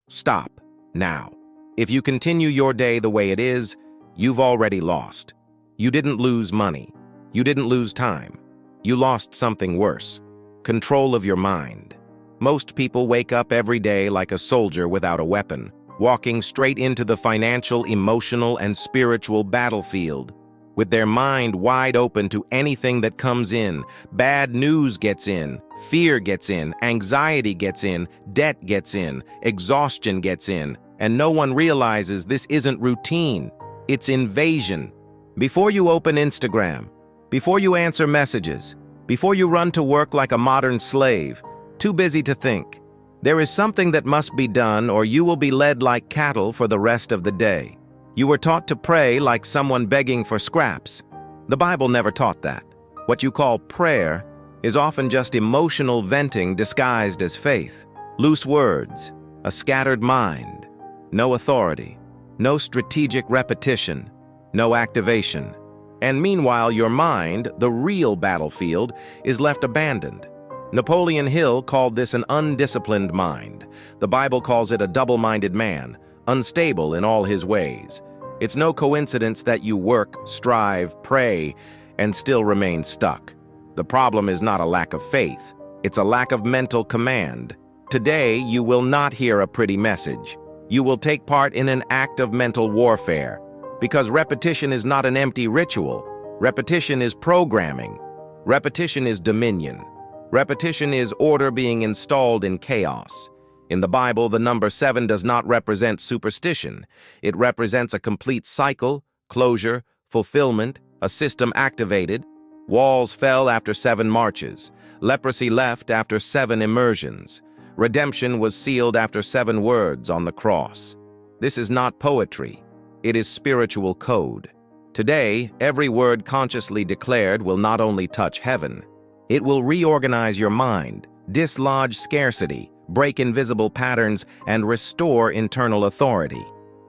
Stop, now. If you continue your day the way it is, you've already lost. You didn't lose money. You didn't lose time. You lost something worse: control of your mind. Most people wake up every day like a soldier without a weapon, walking straight into the financial, emotional, and spiritual battlefield. With their mind wide open to anything that comes in, bad news gets in, fear gets in, anxiety gets in, debt gets in, exhaustion gets in, and no one realizes this isn't routine, it's invasion. Before you open Instagram, before you answer messages, before you run to work like a modern slave, too busy to think, there is something that must be done or you will be led like cattle for the rest of the day. You were taught to pray like someone begging for scraps. The Bible never taught that. What you call prayer is often just emotional venting disguised as faith. Loose words, a scattered mind, no authority, no strategic repetition, no activation. And meanwhile, your mind, the real battlefield, is left abandoned. Napoleon Hill called this an undisciplined mind. The Bible calls it a double-minded man, unstable in all his ways. It's no coincidence that you work, strive, pray, and still remain stuck. The problem is not a lack of faith. It's a lack of mental command. Today, you will not hear a pretty message. You will take part in an act of mental warfare. Because repetition is not an empty ritual. Repetition is programming. Repetition is dominion. Repetition is order being installed in chaos. In the Bible, the number 7 does not represent superstition. It represents a complete cycle, closure, fulfillment, a system activated. Walls fell after 7 marches. Leprosy left after 7 immersions. Redemption was sealed after 7 words on the cross. This is not poetry. It is spiritual code. Today, every word consciously declared will not only touch heaven, it will reorganize your mind, dislodge scarcity, break invisible patterns, and restore internal authority.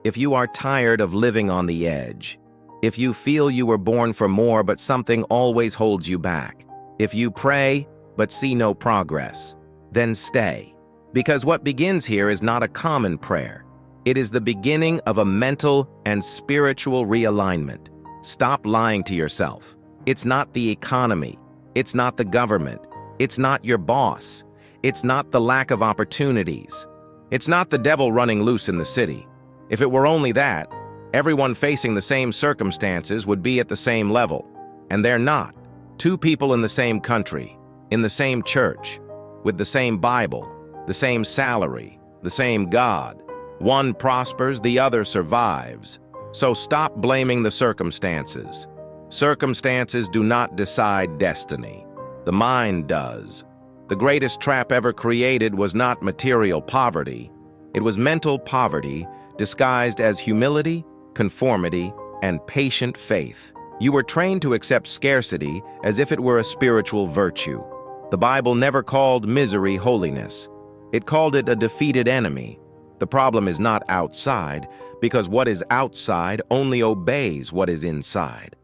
If you are tired of living on the edge, if you feel you were born for more but something always holds you back, if you pray but see no progress, then stay. Because what begins here is not a common prayer. It is the beginning of a mental and spiritual realignment. Stop lying to yourself. It's not the economy. It's not the government. It's not your boss. It's not the lack of opportunities. It's not the devil running loose in the city. If it were only that, everyone facing the same circumstances would be at the same level. And they're not. 2 people in the same country, in the same church, with the same Bible, the same salary, the same God. One prospers, the other survives. So stop blaming the circumstances. Circumstances do not decide destiny. The mind does. The greatest trap ever created was not material poverty. It was mental poverty disguised as humility, conformity, and patient faith. You were trained to accept scarcity as if it were a spiritual virtue. The Bible never called misery holiness. It called it a defeated enemy. The problem is not outside, because what is outside only obeys what is inside.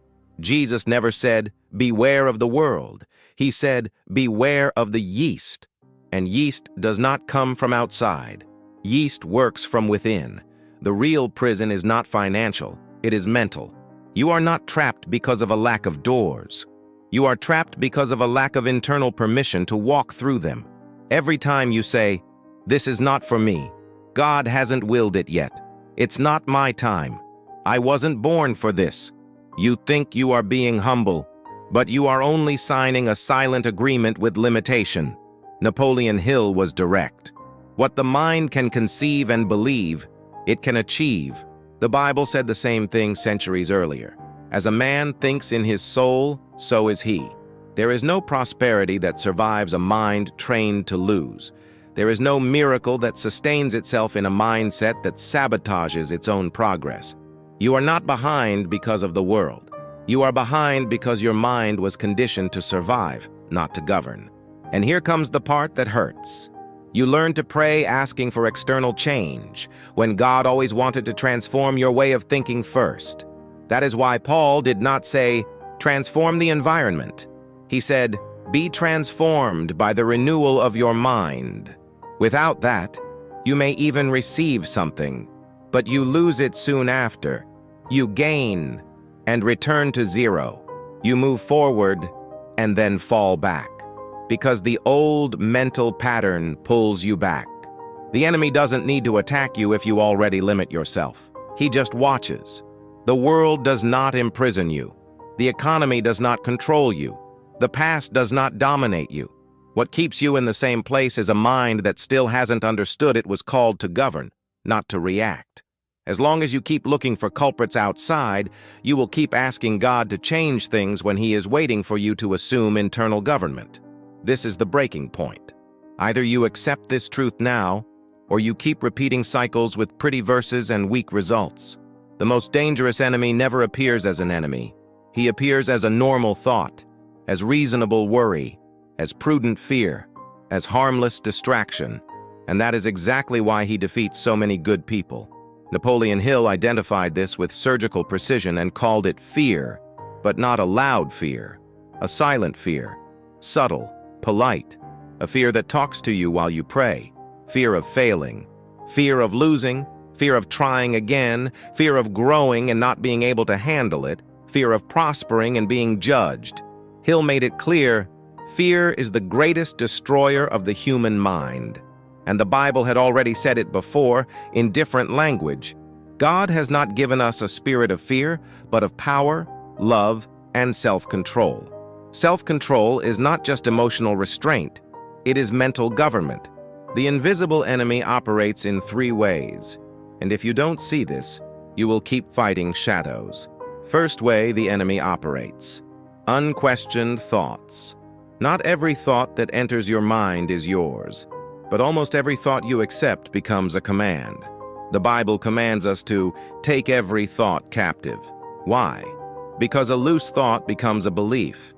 Jesus never said, "Beware of the world." He said, "Beware of the yeast." And yeast does not come from outside. Yeast works from within. The real prison is not financial, it is mental. You are not trapped because of a lack of doors. You are trapped because of a lack of internal permission to walk through them. Every time you say, "This is not for me. God hasn't willed it yet. It's not my time. I wasn't born for this," you think you are being humble, but you are only signing a silent agreement with limitation. Napoleon Hill was direct. What the mind can conceive and believe, it can achieve. The Bible said the same thing centuries earlier. As a man thinks in his soul, so is he. There is no prosperity that survives a mind trained to lose. There is no miracle that sustains itself in a mindset that sabotages its own progress. You are not behind because of the world. You are behind because your mind was conditioned to survive, not to govern. And here comes the part that hurts. You learn to pray asking for external change, when God always wanted to transform your way of thinking first. That is why Paul did not say, "Transform the environment." He said, "Be transformed by the renewal of your mind." Without that, You may even receive something, but you lose it soon after. You gain and return to zero. You move forward and then fall back, because the old mental pattern pulls you back. The enemy doesn't need to attack you if you already limit yourself. He just watches. The world does not imprison you. The economy does not control you. The past does not dominate you. What keeps you in the same place is a mind that still hasn't understood it was called to govern, not to react. As long as you keep looking for culprits outside, you will keep asking God to change things when He is waiting for you to assume internal government. This is the breaking point. Either you accept this truth now, or you keep repeating cycles with pretty verses and weak results. The most dangerous enemy never appears as an enemy. He appears as a normal thought, as reasonable worry, as prudent fear, as harmless distraction, and that is exactly why he defeats so many good people. Napoleon Hill identified this with surgical precision and called it fear, but not a loud fear, a silent fear, subtle, polite, a fear that talks to you while you pray, fear of failing, fear of losing, fear of trying again, fear of growing and not being able to handle it, fear of prospering and being judged. Hill made it clear, fear is the greatest destroyer of the human mind. And the Bible had already said it before, in different language. God has not given us a spirit of fear, but of power, love, and self-control. Self-control is not just emotional restraint, it is mental government. The invisible enemy operates in 3 ways, and if you don't see this, you will keep fighting shadows. First way the enemy operates: unquestioned thoughts. Not every thought that enters your mind is yours, but almost every thought you accept becomes a command. The Bible commands us to take every thought captive. Why? Because a loose thought becomes a belief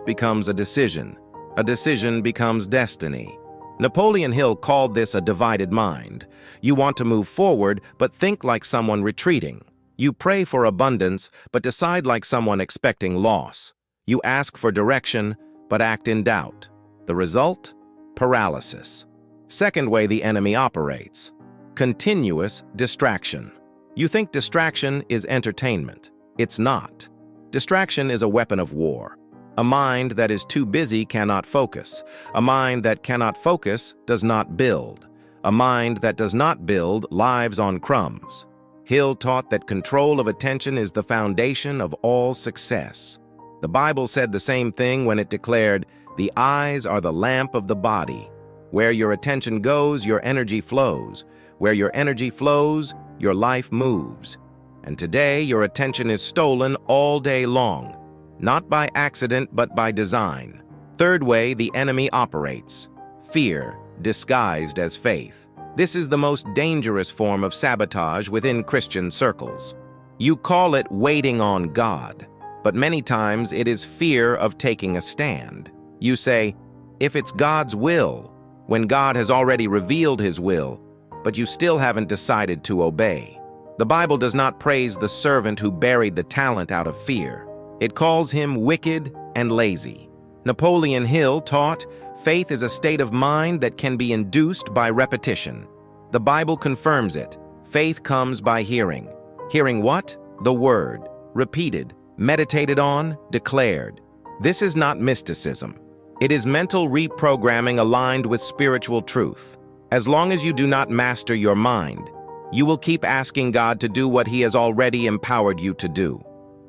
becomes a decision becomes destiny. Napoleon Hill called this a divided mind. You want to move forward, but think like someone retreating. You pray for abundance, but decide like someone expecting loss. You ask for direction, but act in doubt. The result? Paralysis. Second way the enemy operates: continuous distraction. You think distraction is entertainment. It's not. Distraction is a weapon of war. A mind that is too busy cannot focus. A mind that cannot focus does not build. A mind that does not build lives on crumbs. Hill taught that control of attention is the foundation of all success. The Bible said the same thing when it declared, "The eyes are the lamp of the body. Where your attention goes, your energy flows. Where your energy flows, your life moves." And today, your attention is stolen all day long, not by accident, but by design. Third way the enemy operates: fear disguised as faith. This is the most dangerous form of sabotage within Christian circles. You call it waiting on God, but many times it is fear of taking a stand. You say, if it's God's will, when God has already revealed His will, but you still haven't decided to obey. The Bible does not praise the servant who buried the talent out of fear. It calls him wicked and lazy. Napoleon Hill taught, faith is a state of mind that can be induced by repetition. The Bible confirms it. Faith comes by hearing. Hearing what? The Word. Repeated, meditated on, declared. This is not mysticism. It is mental reprogramming aligned with spiritual truth. As long as you do not master your mind, you will keep asking God to do what He has already empowered you to do.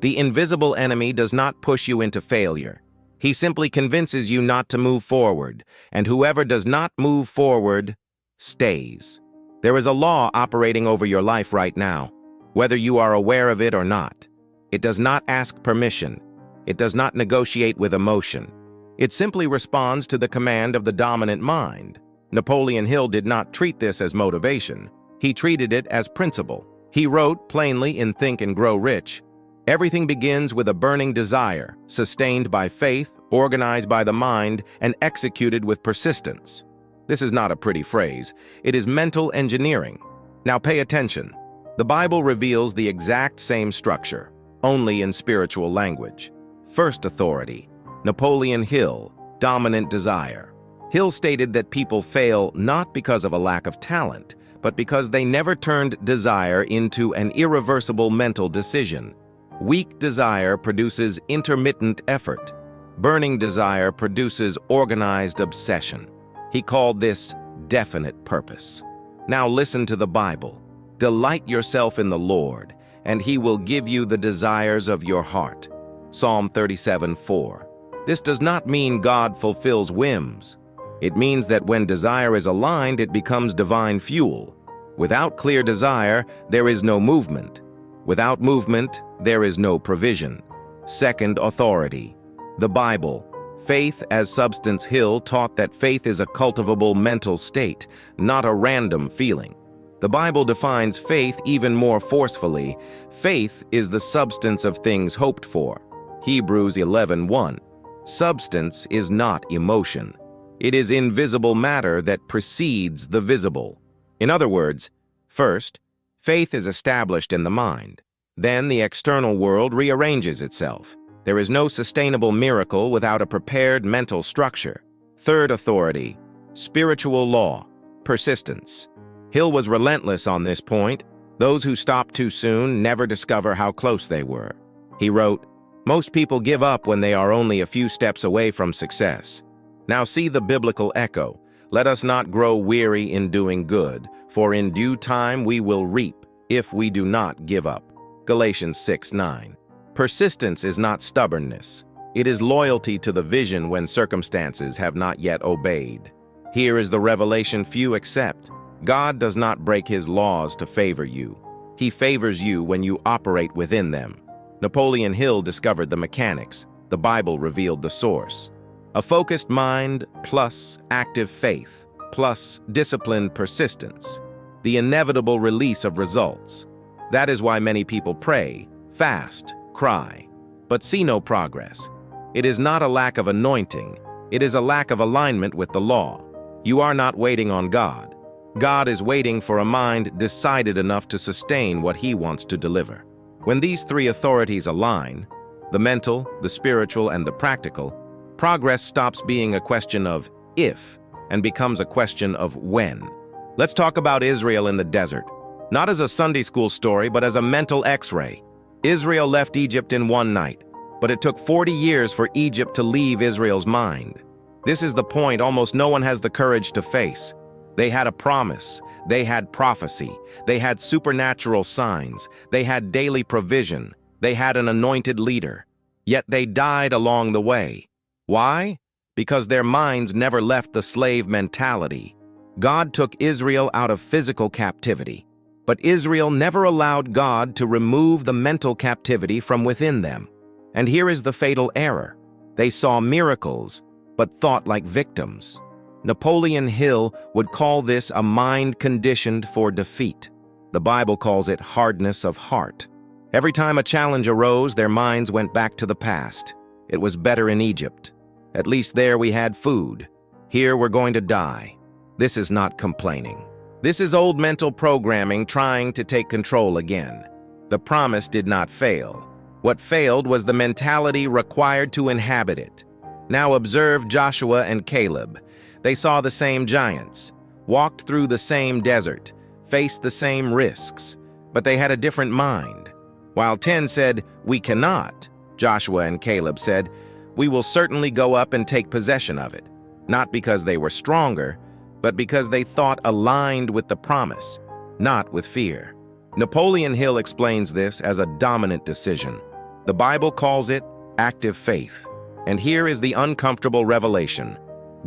The invisible enemy does not push you into failure. He simply convinces you not to move forward, and whoever does not move forward stays. There is a law operating over your life right now, whether you are aware of it or not. It does not ask permission. It does not negotiate with emotion. It simply responds to the command of the dominant mind. Napoleon Hill did not treat this as motivation. He treated it as principle. He wrote plainly in Think and Grow Rich, everything begins with a burning desire, sustained by faith, organized by the mind, and executed with persistence. This is not a pretty phrase. It is mental engineering. Now pay attention. The Bible reveals the exact same structure, only in spiritual language. First authority, Napoleon Hill, dominant desire. Hill stated that people fail not because of a lack of talent, but because they never turned desire into an irreversible mental decision. Weak desire produces intermittent effort. Burning desire produces organized obsession. He called this definite purpose. Now listen to the Bible. Delight yourself in the Lord, and He will give you the desires of your heart. Psalm 37:4. This does not mean God fulfills whims. It means that when desire is aligned, it becomes divine fuel. Without clear desire, there is no movement. Without movement, there is no provision. Second authority. The Bible. Faith as substance. Hill taught that faith is a cultivable mental state, not a random feeling. The Bible defines faith even more forcefully. Faith is the substance of things hoped for. Hebrews 11:1. Substance is not emotion. It is invisible matter that precedes the visible. In other words, first, faith is established in the mind. Then the external world rearranges itself. There is no sustainable miracle without a prepared mental structure. Third authority, spiritual law, persistence. Hill was relentless on this point. Those who stop too soon never discover how close they were. He wrote, "Most people give up when they are only a few steps away from success." Now see the biblical echo. Let us not grow weary in doing good, for in due time we will reap if we do not give up. Galatians 6:9. Persistence is not stubbornness. It is loyalty to the vision when circumstances have not yet obeyed. Here is the revelation few accept. God does not break His laws to favor you. He favors you when you operate within them. Napoleon Hill discovered the mechanics. The Bible revealed the source. A focused mind plus active faith plus disciplined persistence. The inevitable release of results. That is why many people pray, fast, cry, but see no progress. It is not a lack of anointing. It is a lack of alignment with the law. You are not waiting on God. God is waiting for a mind decided enough to sustain what He wants to deliver. When these three authorities align, the mental, the spiritual, and the practical, progress stops being a question of if and becomes a question of when. Let's talk about Israel in the desert. Not as a Sunday school story, but as a mental X-ray. Israel left Egypt in one night, but it took 40 years for Egypt to leave Israel's mind. This is the point almost no one has the courage to face. They had a promise. They had prophecy. They had supernatural signs. They had daily provision. They had an anointed leader. Yet they died along the way. Why? Because their minds never left the slave mentality. God took Israel out of physical captivity, but Israel never allowed God to remove the mental captivity from within them. And here is the fatal error. They saw miracles, but thought like victims. Napoleon Hill would call this a mind conditioned for defeat. The Bible calls it hardness of heart. Every time a challenge arose, their minds went back to the past. It was better in Egypt. At least there we had food. Here we're going to die. This is not complaining. This is old mental programming trying to take control again. The promise did not fail. What failed was the mentality required to inhabit it. Now observe Joshua and Caleb. They saw the same giants, walked through the same desert, faced the same risks, but they had a different mind. While 10 said, "We cannot," Joshua and Caleb said, "We will certainly go up and take possession of it," not because they were stronger, but because they thought aligned with the promise, not with fear. Napoleon Hill explains this as a dominant decision. The Bible calls it active faith. And here is the uncomfortable revelation.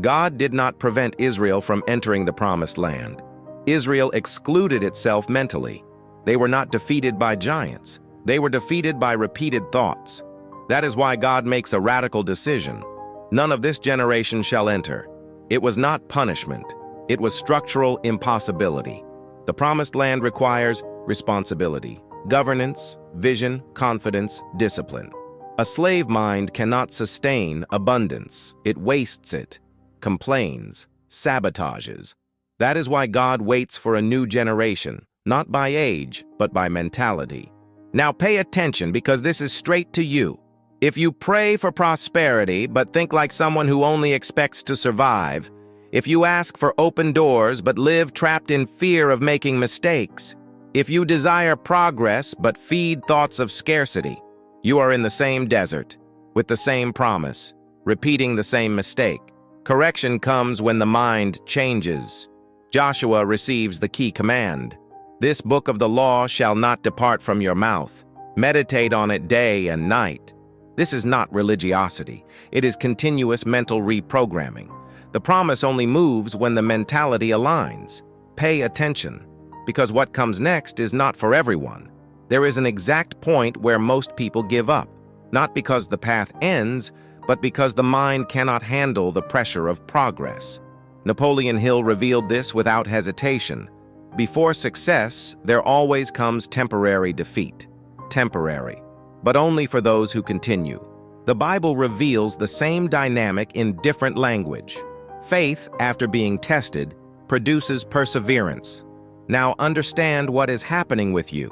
God did not prevent Israel from entering the promised land. Israel excluded itself mentally. They were not defeated by giants. They were defeated by repeated thoughts. That is why God makes a radical decision. None of this generation shall enter. It was not punishment. It was structural impossibility. The promised land requires responsibility, governance, vision, confidence, discipline. A slave mind cannot sustain abundance. It wastes it, complains, sabotages. That is why God waits for a new generation, not by age, but by mentality. Now pay attention, because this is straight to you. If you pray for prosperity but think like someone who only expects to survive, if you ask for open doors but live trapped in fear of making mistakes, if you desire progress but feed thoughts of scarcity, you are in the same desert, with the same promise, repeating the same mistake. Correction comes when the mind changes. Joshua receives the key command. This book of the law shall not depart from your mouth. Meditate on it day and night. This is not religiosity. It is continuous mental reprogramming. The promise only moves when the mentality aligns. Pay attention, because what comes next is not for everyone. There is an exact point where most people give up, not because the path ends, but because the mind cannot handle the pressure of progress. Napoleon Hill revealed this without hesitation. Before success, there always comes temporary defeat. Temporary, but only for those who continue. The Bible reveals the same dynamic in different language. Faith, after being tested, produces perseverance. Now understand what is happening with you.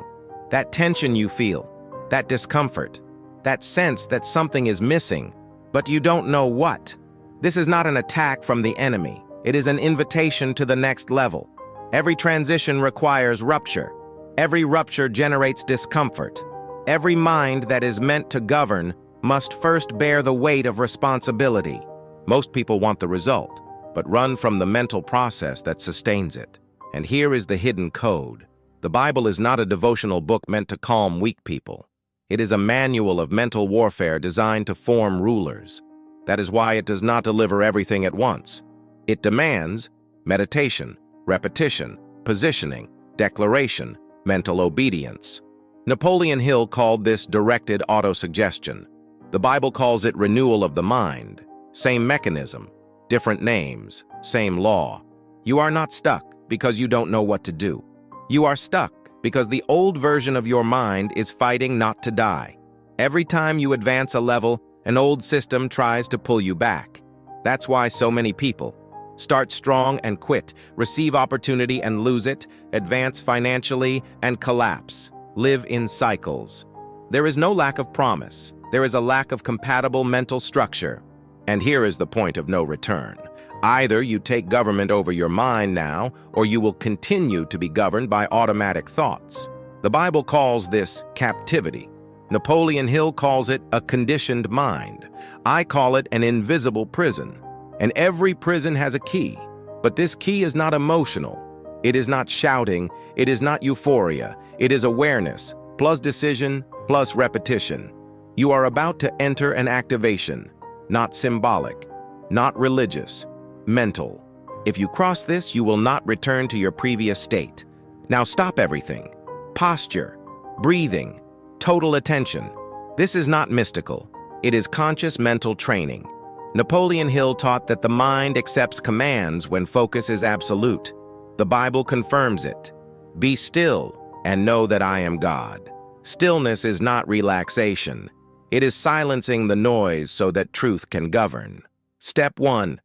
That tension you feel, that discomfort, that sense that something is missing, but you don't know what. This is not an attack from the enemy. It is an invitation to the next level. Every transition requires rupture. Every rupture generates discomfort. Every mind that is meant to govern must first bear the weight of responsibility. Most people want the result, but run from the mental process that sustains it. And here is the hidden code. The Bible is not a devotional book meant to calm weak people. It is a manual of mental warfare designed to form rulers. That is why it does not deliver everything at once. It demands meditation, repetition, positioning, declaration, mental obedience. Napoleon Hill called this directed autosuggestion. The Bible calls it renewal of the mind. Same mechanism, different names, same law. You are not stuck because you don't know what to do. You are stuck because the old version of your mind is fighting not to die. Every time you advance a level, an old system tries to pull you back. That's why so many people start strong and quit, receive opportunity and lose it, advance financially and collapse, live in cycles. There is no lack of promise. There is a lack of compatible mental structure. And here is the point of no return. Either you take government over your mind now, or you will continue to be governed by automatic thoughts. The Bible calls this captivity. Napoleon Hill calls it a conditioned mind. I call it an invisible prison. And every prison has a key. But this key is not emotional. It is not shouting. It is not euphoria. It is awareness, plus decision, plus repetition. You are about to enter an activation, not symbolic, not religious, mental. If you cross this, you will not return to your previous state. Now stop everything. Posture, breathing, total attention. This is not mystical. It is conscious mental training. Napoleon Hill taught that the mind accepts commands when focus is absolute. The Bible confirms it. Be still and know that I am God. Stillness is not relaxation. It is silencing the noise so that truth can govern. Step 1.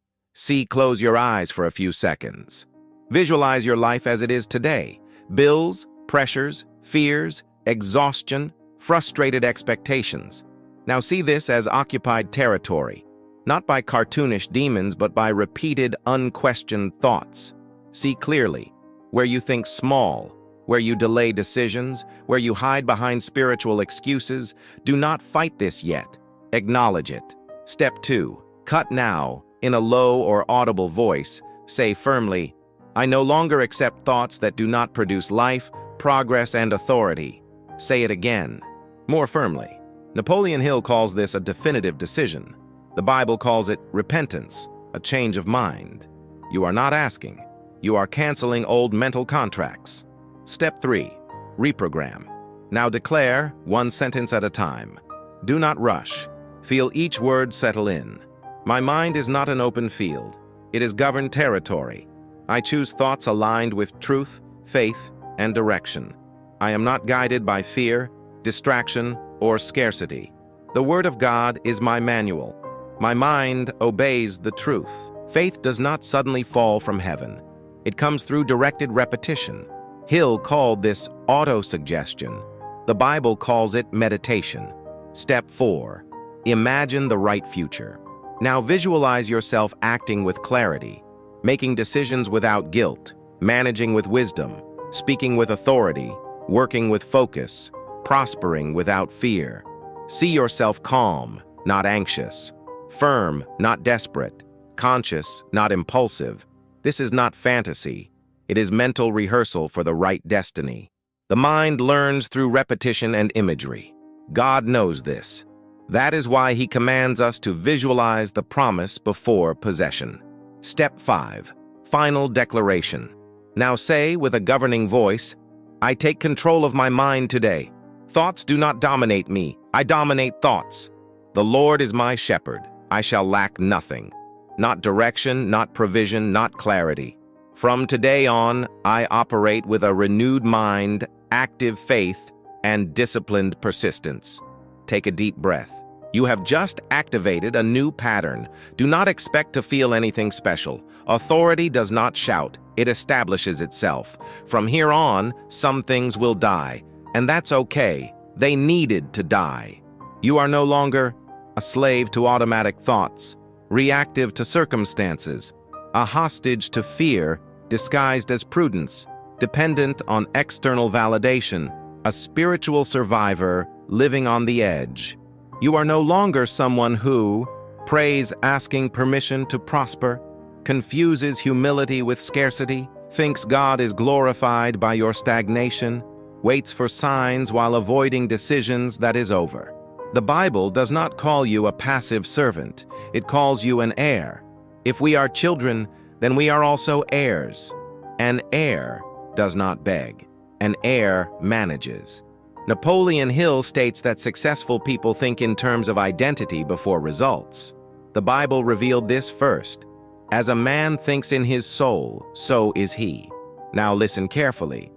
Close your eyes for a few seconds. Visualize your life as it is today. Bills, pressures, fears, exhaustion, frustrated expectations. Now see this as occupied territory, not by cartoonish demons, but by repeated, unquestioned thoughts. See clearly, where you think small, where you delay decisions, where you hide behind spiritual excuses. Do not fight this yet. Acknowledge it. Step 2. Cut now. In a low or audible voice, say firmly, I no longer accept thoughts that do not produce life, progress, and authority. Say it again, more firmly. Napoleon Hill calls this a definitive decision. The Bible calls it repentance, a change of mind. You are not asking. You are canceling old mental contracts. Step 3. Reprogram. Now declare, one sentence at a time. Do not rush. Feel each word settle in. My mind is not an open field. It is governed territory. I choose thoughts aligned with truth, faith, and direction. I am not guided by fear, distraction, or scarcity. The Word of God is my manual. My mind obeys the truth. Faith does not suddenly fall from heaven. It comes through directed repetition. Hill called this autosuggestion. The Bible calls it meditation. Step 4. Imagine the right future. Now visualize yourself acting with clarity. making decisions without guilt, managing with wisdom, speaking with authority, working with focus, prospering without fear. See yourself calm, not anxious, firm, not desperate, conscious, not impulsive. This is not fantasy. It is mental rehearsal for the right destiny. The mind learns through repetition and imagery. God knows this. That is why He commands us to visualize the promise before possession. Step 5. Final declaration. Now say with a governing voice, I take control of my mind today. Thoughts do not dominate me. I dominate thoughts. The Lord is my shepherd. I shall lack nothing. Not direction, not provision, not clarity. From today on, I operate with a renewed mind, active faith, and disciplined persistence. Take a deep breath. You have just activated a new pattern. Do not expect to feel anything special. Authority does not shout. It establishes itself. From here on, some things will die, and that's okay. They needed to die. You are no longer a slave to automatic thoughts, reactive to circumstances, a hostage to fear disguised as prudence, dependent on external validation, a spiritual survivor living on the edge. You are no longer someone who prays asking permission to prosper, confuses humility with scarcity, thinks God is glorified by your stagnation, waits for signs while avoiding decisions that is over. The Bible does not call you a passive servant. It calls you an heir. If we are children, then we are also heirs. An heir does not beg. An heir manages. Napoleon Hill states that successful people think in terms of identity before results. The Bible revealed this first. As a man thinks in his soul, so is he. Now listen carefully.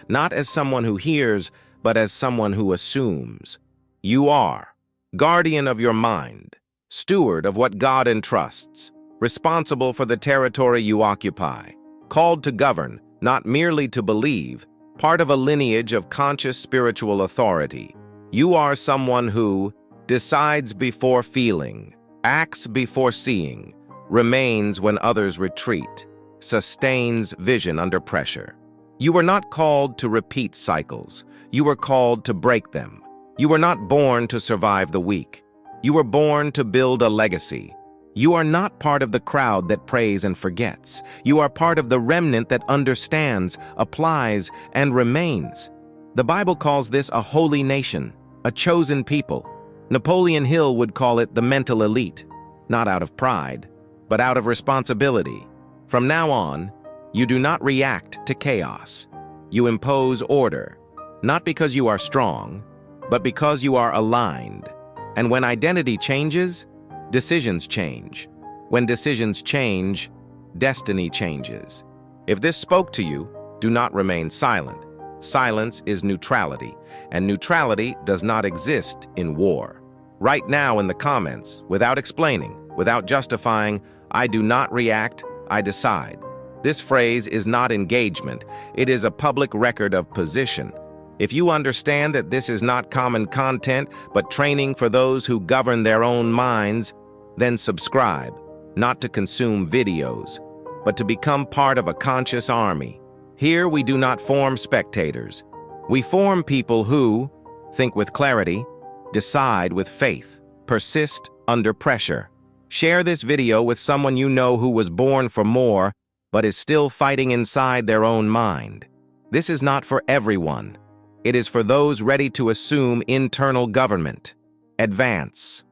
Not as someone who hears, but as someone who assumes. You are guardian of your mind, steward of what God entrusts, responsible for the territory you occupy, called to govern, not merely to believe, part of a lineage of conscious spiritual authority. You are someone who decides before feeling, acts before seeing, remains when others retreat, sustains vision under pressure. You were not called to repeat cycles. You were called to break them. You were not born to survive the weak. You were born to build a legacy. You are not part of the crowd that prays and forgets. You are part of the remnant that understands, applies, and remains. The Bible calls this a holy nation, a chosen people. Napoleon Hill would call it the mental elite, not out of pride, but out of responsibility. From now on, you do not react to chaos. You impose order, not because you are strong, but because you are aligned. And when identity changes, decisions change. When decisions change, destiny changes. If this spoke to you, do not remain silent. Silence is neutrality, and neutrality does not exist in war. Right now in the comments, without explaining, without justifying, I do not react, I decide. This phrase is not engagement. It is a public record of position. If you understand that this is not common content, but training for those who govern their own minds, then subscribe, not to consume videos, but to become part of a conscious army. Here we do not form spectators. We form people who think with clarity, decide with faith, persist under pressure. Share this video with someone you know who was born for more, but is still fighting inside their own mind. This is not for everyone. It is for those ready to assume internal government. Advance.